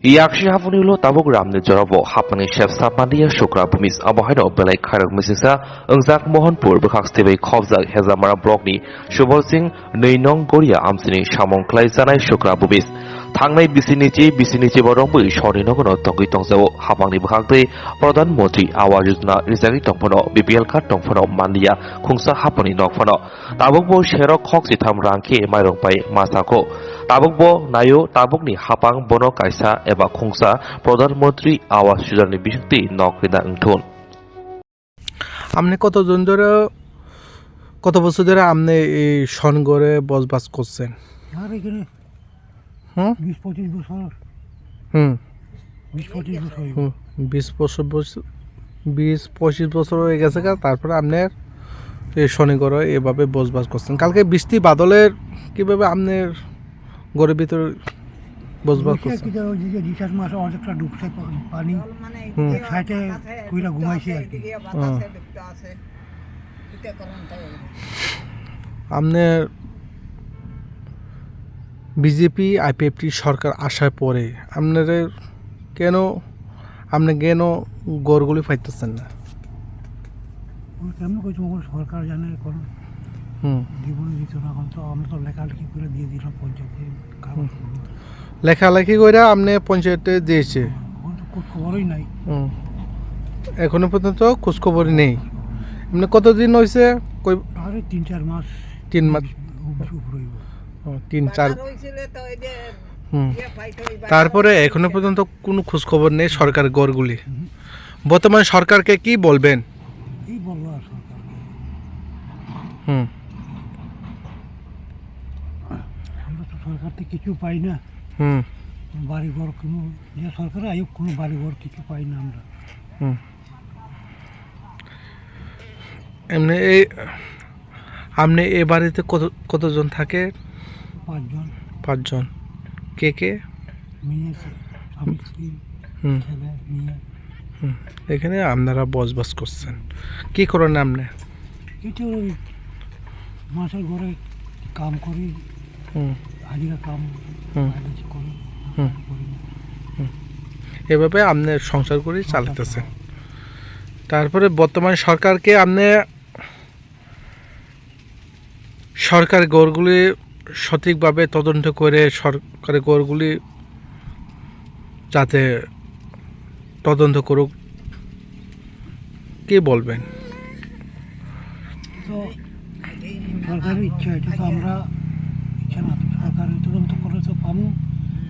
Yakshi Hafunulo Tabuk Ramni Jorabo Hapangni Chef Manliya Shukra Bumis Abahino Belai Kharak Misisa Ungzak Mohanpur Bekhak Stebe Khobzak Hezamara Blokni Shubal Singh Neinong Goria Amsini Shamong Klaisanai Shukra Bumis Thangnai Bisinichi Borongbu Shori Nogono Tongi Tongzao Hapangni Bekhakte Pradhan Mantri Awas Yojana Rizaki Tongphono BPL Card Tongphono Manliya Khungsa Hapangni Nokphono Tabukbo Sherok Khoksi Tham Rangke Mairongpai Masako Tabukbo Nayo Tabukni Hapang Bono Kaisa Eba Khungsa প্রধানমন্ত্রী আবাস যোজনার বিষয়টি নকরিদা উঠুন আপনি কত বছর ধরে আপনি এই সনগরে বসবাস করছেন? আর এখানে 20-25 বছর 20-25 বছর হয়ে গেছে। তারপরে আপনার এই শনিগড়ে এভাবে বসবাস করছেন। কালকে বৃষ্টি বাদলের কিভাবে আপনার ঘরের ভিতরে বসবাস করছেন? রিচার্জ মাসে অনেকটা ডুবছে পানি, এক সাইডে কইরা ঘুমাইছে আর কি। আপনার বিজেপি আইপিএফটি সরকার আসার পরে আপনাদের আপনি কেন গড়গুলি পাইতেছেন না? কেমন কইছো সরকার জানে কোন জীবনে দিত না, এখন তো আমরা তো লেখালেখি করে দিয়ে দিলাম পঞ্চায়েতে। লেখালেখি করে আপনি পঞ্চায়েতে দিয়েছে, খবরই নাই এখনো পর্যন্ত খোঁজখবরই নেই। এমনি কতদিন হয়েছে? আরে 3-4 মাস। 3 মাস, 3-4। তারপরে এখনো পর্যন্ত কোনো খোঁজখবর নেই সরকার গড়গুলি। বর্তমান সরকারকে কি বলবেন? কি বলবো আর সরকারকে, আমরা তো সরকার থেকে কিছু পাই না। বাড়িঘর কোনো সরকার আয়োগ কোনো বাড়িঘর কিছু পাই না আমরা। এমনি আপনি এ বাড়িতে কতজন থাকে? 5 জন। কে কে? মেয়ে, আমি, ছেলে, মেয়ে। এখানে আপনারা বসবাস করছেন। কি করেন আপনি? কিছু ওই মাছের ঘরে কাম করি, হাজিরা কাম করি। এভাবে আপনি সংসার করে চালাতেছেন। তারপরে বর্তমান সরকারকে আপনি সরকার গড়গুলি সঠিকভাবে তদন্ত করে সরকারি গড়গুলি যাতে তদন্ত করুক, কি বলবেন? তো সরকারের ইচ্ছা, এটা তো আমরা ইচ্ছা না। সরকারের তদন্ত করে তো পাবো,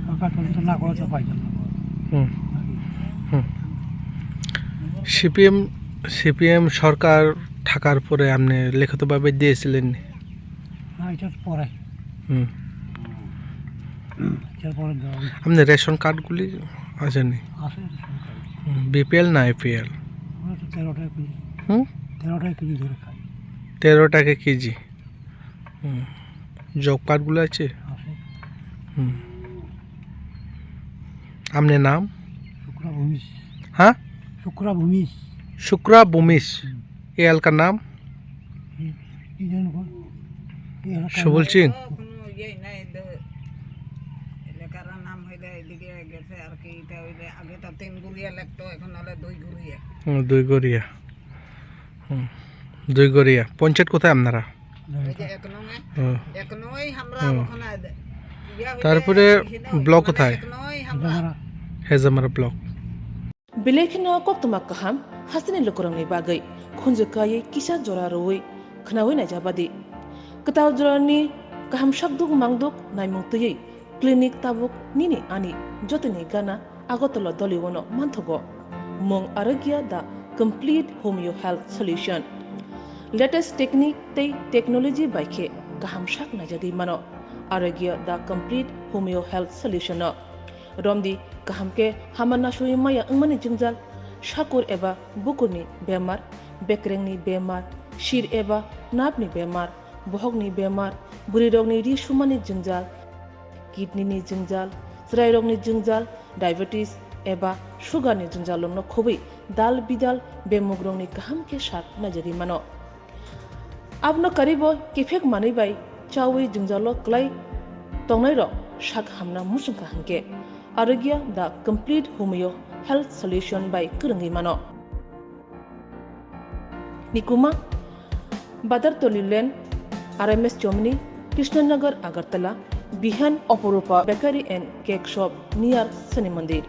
সরকার তদন্ত না করে তো পাই না। সিপিএম সরকার থাকার পরে আপনি লিখিতভাবে দিয়েছিলেন? না, এটার পরে আপনি রেশন কার্ডগুলি আসেনি? বিপিএল না এপিএল? 13 টাকা কেজি। 13 টাকা কেজি ধরে খাই। 13 টাকা কেজি। জব কার্ডগুলো আছে? আপনার নাম? শুক্রা ভূমিস। হ্যাঁ, শুক্রা ভূমিস। এ এলাকার নাম? সুবল সিং। দুইগড়িয়া। পঞ্চায়েত কোথায় আপনারা? তারপরে ব্লক কোথায়? Hezamara block. Bilekino koktuma kaham hasini lukurangni bagai khunjukai kisa jora roi khnawi na jabadi ketaw jorani kaham shakduk mangduk naimungtui clinic tabuk nini ani jotini gana agotolo doliwono manthogo mong arogya da complete homeo health solution latest technique tei technology baikhe kaham shak na jadi mano arogya da complete homeo health solution no Romdi kahamke hamana shui maya ngmani jingjal shakur eba bukurni bemar bekrengni bemar shir eba napni bemar bohogni bemar buri rogni ri shumani jingjal kidney ni jingjal srai rogni jingjal diabetes eba sugar ni jingjal no khobi dal bidal bemugrongni kahamke shak najari mano abno karibo kifek mani bai chawi jingjalo klai tongnai ro shak hamna musungka hanke Arogya the complete homeo health solution by Kurangi Mano. Nikuma Badar Tolilen RMS Chomni Krishnanagar Agartala Bihan Oporupa Bakery and Cake Shop near Sani Mandir.